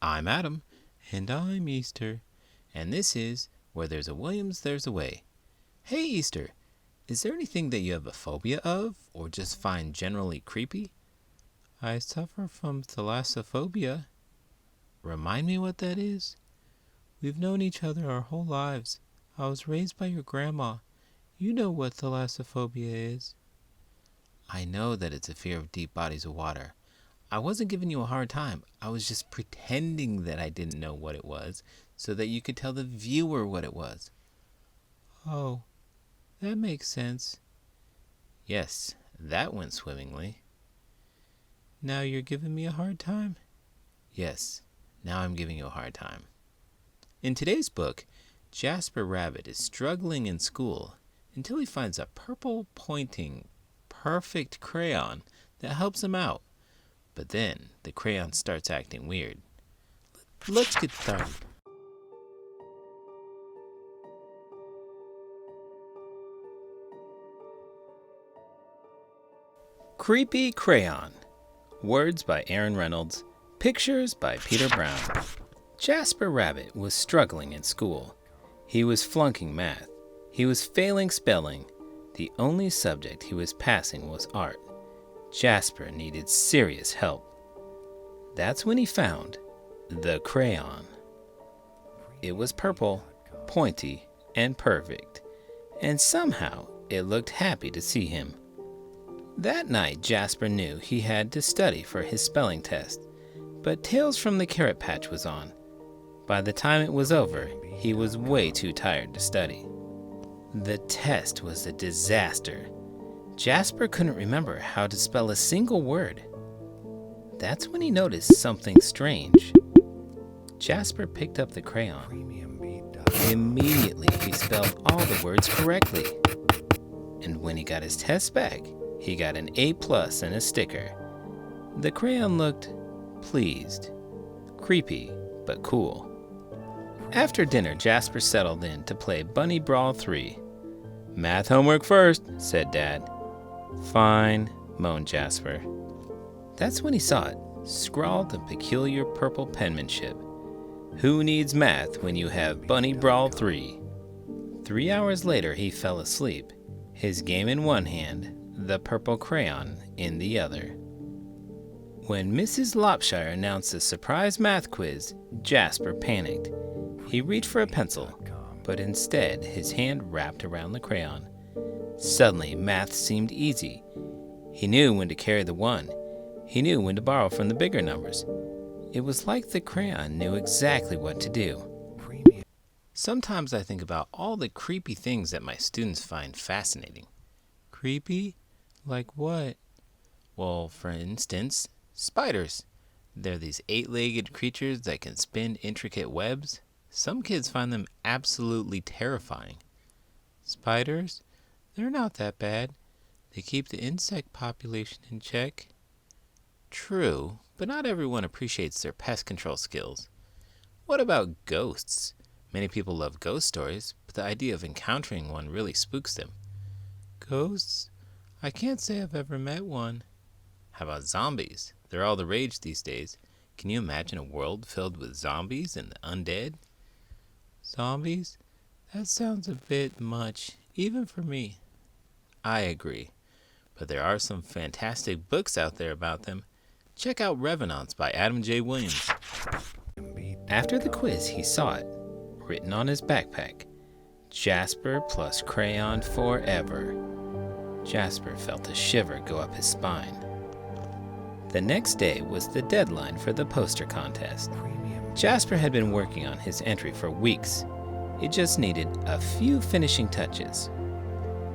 I'm Adam. And I'm Easter. And this is Where There's a Williams, There's a Way. Hey, Easter, is there anything that you have a phobia of, or just find generally creepy? I suffer from thalassophobia. Remind me what that is? We've known each other our whole lives. I was raised by your grandma. You know what thalassophobia is. I know that it's a fear of deep bodies of water. I wasn't giving you a hard time. I was just pretending that I didn't know what it was so that you could tell the viewer what it was. Oh, that makes sense. Yes, that went swimmingly. Now you're giving me a hard time? Yes, now I'm giving you a hard time. In today's book, Jasper Rabbit is struggling in school until he finds a purple pointing perfect crayon that helps him out. But then the crayon starts acting weird. Let's get started. Creepy Crayon. Words by Aaron Reynolds. Pictures by Peter Brown. Jasper Rabbit was struggling in school. He was flunking math. He was failing spelling. The only subject he was passing was art. Jasper needed serious help. That's when he found the crayon. It was purple, pointy, and perfect, and somehow it looked happy to see him. That night, Jasper knew he had to study for his spelling test, but Tales from the Carrot Patch was on. By the time it was over, he was way too tired to study. The test was a disaster. Jasper couldn't remember how to spell a single word. That's when he noticed something strange. Jasper picked up the crayon. Immediately, he spelled all the words correctly. And when he got his test back, he got an A+ and a sticker. The crayon looked pleased, creepy, but cool. After dinner, Jasper settled in to play Bunny Brawl 3. Math homework first, said Dad. Fine, moaned Jasper. That's when he saw it, scrawled in peculiar purple penmanship. Who needs math when you have Bunny Brawl 3? 3 hours later, he fell asleep, his game in one hand, the purple crayon in the other. When Mrs. Lopshire announced a surprise math quiz, Jasper panicked. He reached for a pencil, but instead his hand wrapped around the crayon. Suddenly, math seemed easy. He knew when to carry the 1. He knew when to borrow from the bigger numbers. It was like the crayon knew exactly what to do. Sometimes I think about all the creepy things that my students find fascinating. Creepy? Like what? Well, for instance, spiders. They're these 8-legged creatures that can spin intricate webs. Some kids find them absolutely terrifying. Spiders? They're not that bad. They keep the insect population in check. True, but not everyone appreciates their pest control skills. What about ghosts? Many people love ghost stories, but the idea of encountering one really spooks them. Ghosts? I can't say I've ever met one. How about zombies? They're all the rage these days. Can you imagine a world filled with zombies and the undead? Zombies? That sounds a bit much, even for me. I agree, but there are some fantastic books out there about them. Check out Revenants by Adam J. Williams. After the quiz, he saw it, written on his backpack. Jasper plus crayon forever. Jasper felt a shiver go up his spine. The next day was the deadline for the poster contest. Jasper had been working on his entry for weeks. It just needed a few finishing touches.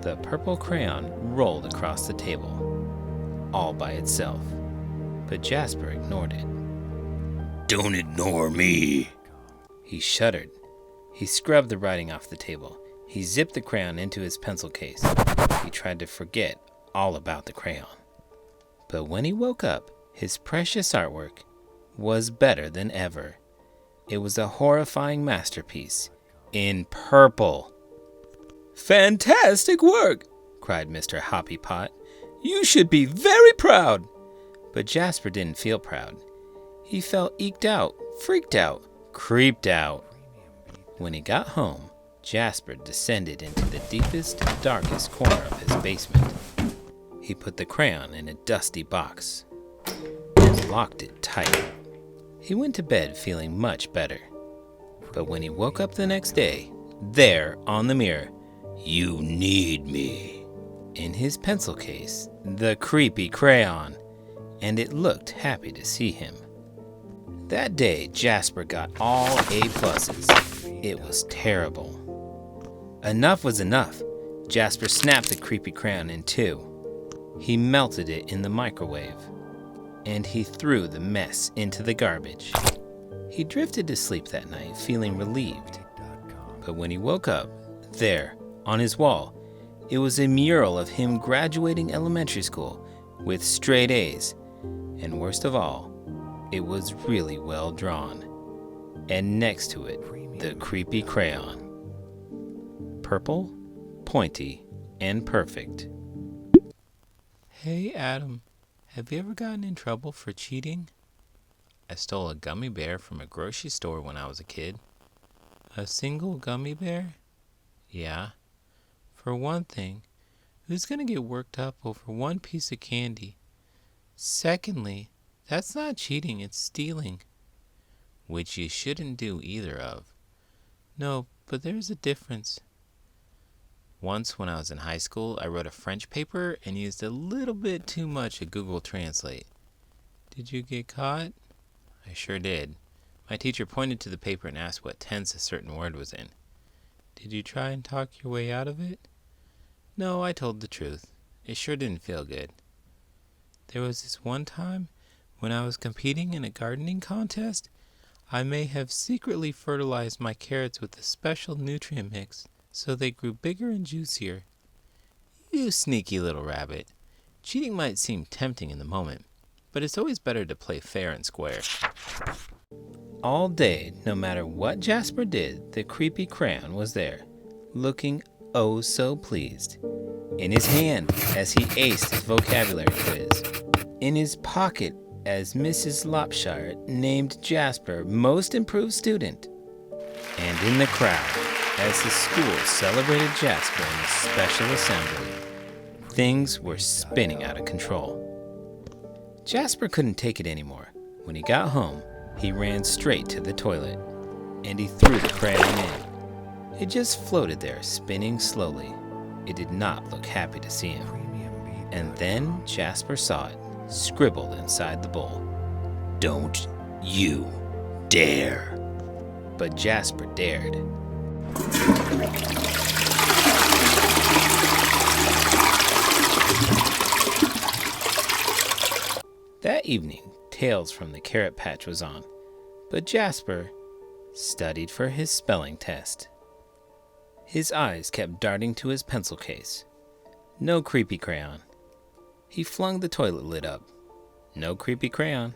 The purple crayon rolled across the table, all by itself, but Jasper ignored it. Don't ignore me. He shuddered. He scrubbed the writing off the table. He zipped the crayon into his pencil case. He tried to forget all about the crayon. But when he woke up, his precious artwork was better than ever. It was a horrifying masterpiece in purple. Fantastic work, cried Mr. Hoppy Pot. You should be very proud. But Jasper didn't feel proud. He felt eked out Freaked out, creeped out. When he got home, Jasper descended into the deepest, darkest corner of his basement. He put the crayon in a dusty box and locked it tight. He went to bed feeling much better. But when he woke up the next day, there on the mirror, "You need me." In his pencil case, the creepy crayon, and it looked happy to see him. That day, Jasper got all A+. It was terrible. Enough was enough. Jasper snapped the creepy crayon in two. He melted it in the microwave, and he threw the mess into the garbage. He drifted to sleep that night, feeling relieved. But when he woke up, there, on his wall, it was a mural of him graduating elementary school with straight A's. And worst of all, it was really well drawn. And next to it, the creepy crayon. Purple, pointy, and perfect. Hey, Adam, have you ever gotten in trouble for cheating? I stole a gummy bear from a grocery store when I was a kid. A single gummy bear? Yeah. For one thing, who's gonna get worked up over one piece of candy? Secondly, that's not cheating, it's stealing. Which you shouldn't do either of. No, but there's a difference. Once when I was in high school, I wrote a French paper and used a little bit too much of Google Translate. Did you get caught? I sure did. My teacher pointed to the paper and asked what tense a certain word was in. Did you try and talk your way out of it? No, I told the truth. It sure didn't feel good. There was this one time when I was competing in a gardening contest. I may have secretly fertilized my carrots with a special nutrient mix so they grew bigger and juicier. You sneaky little rabbit. Cheating might seem tempting in the moment, but it's always better to play fair and square. All day, no matter what Jasper did, the creepy crayon was there, looking oh so pleased. In his hand as he aced his vocabulary quiz. In his pocket as Mrs. Lopshire named Jasper Most Improved Student. And in the crowd as the school celebrated Jasper in a special assembly. Things were spinning out of control. Jasper couldn't take it anymore. When he got home, he ran straight to the toilet, and he threw the crayon in. It just floated there, spinning slowly. It did not look happy to see him. And then Jasper saw it, scribbled inside the bowl. "Don't you dare." But Jasper dared. That evening, Tales from the Carrot Patch was on, but Jasper studied for his spelling test. His eyes kept darting to his pencil case. No creepy crayon. He flung the toilet lid up. No creepy crayon.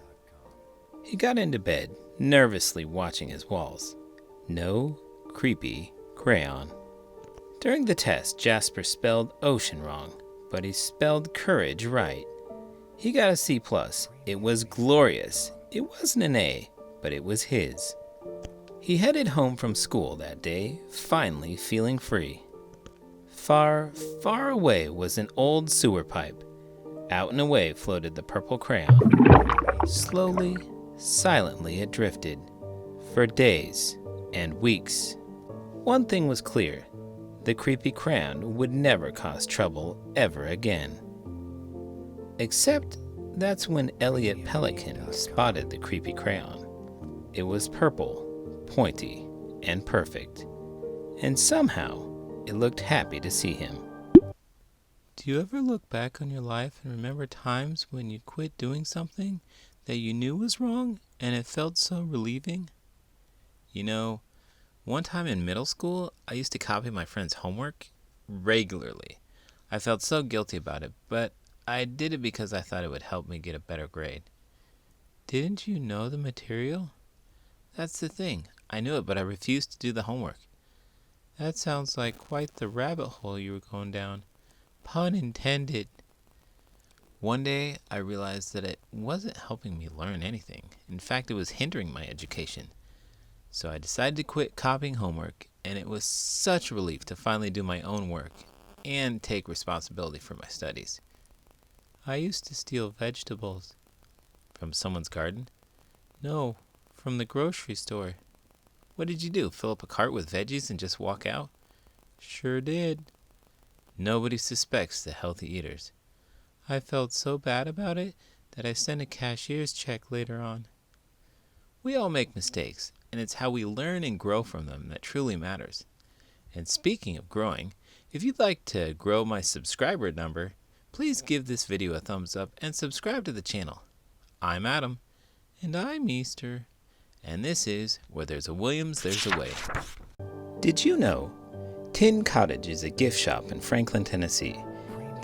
He got into bed, nervously watching his walls. No creepy crayon. During the test, Jasper spelled ocean wrong, but he spelled courage right. He got a C+. It was glorious. It wasn't an A, but it was his. He headed home from school that day, finally feeling free. Far, far away was an old sewer pipe. Out and away floated the purple crayon. Slowly, silently it drifted. For days and weeks. One thing was clear. The creepy crayon would never cause trouble ever again. Except that's when Elliot Pelican spotted the creepy crayon. It was purple, pointy, and perfect. And somehow, it looked happy to see him. Do you ever look back on your life and remember times when you quit doing something that you knew was wrong and it felt so relieving? You know, one time in middle school, I used to copy my friend's homework regularly. I felt so guilty about it, but I did it because I thought it would help me get a better grade. Didn't you know the material? That's the thing. I knew it, but I refused to do the homework. That sounds like quite the rabbit hole you were going down. Pun intended. One day, I realized that it wasn't helping me learn anything. In fact, it was hindering my education. So I decided to quit copying homework, and it was such a relief to finally do my own work and take responsibility for my studies. I used to steal vegetables. From someone's garden? No, from the grocery store. What did you do? Fill up a cart with veggies and just walk out? Sure did. Nobody suspects the healthy eaters. I felt so bad about it that I sent a cashier's check later on. We all make mistakes, and it's how we learn and grow from them that truly matters. And speaking of growing, if you'd like to grow my subscriber number, please give this video a thumbs up and subscribe to the channel. I'm Adam. And I'm Easter. And this is Where There's a Williams, There's a Way. Did you know? Tin Cottage is a gift shop in Franklin, Tennessee.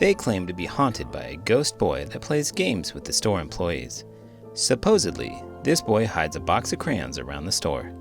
They claim to be haunted by a ghost boy that plays games with the store employees. Supposedly, this boy hides a box of crayons around the store.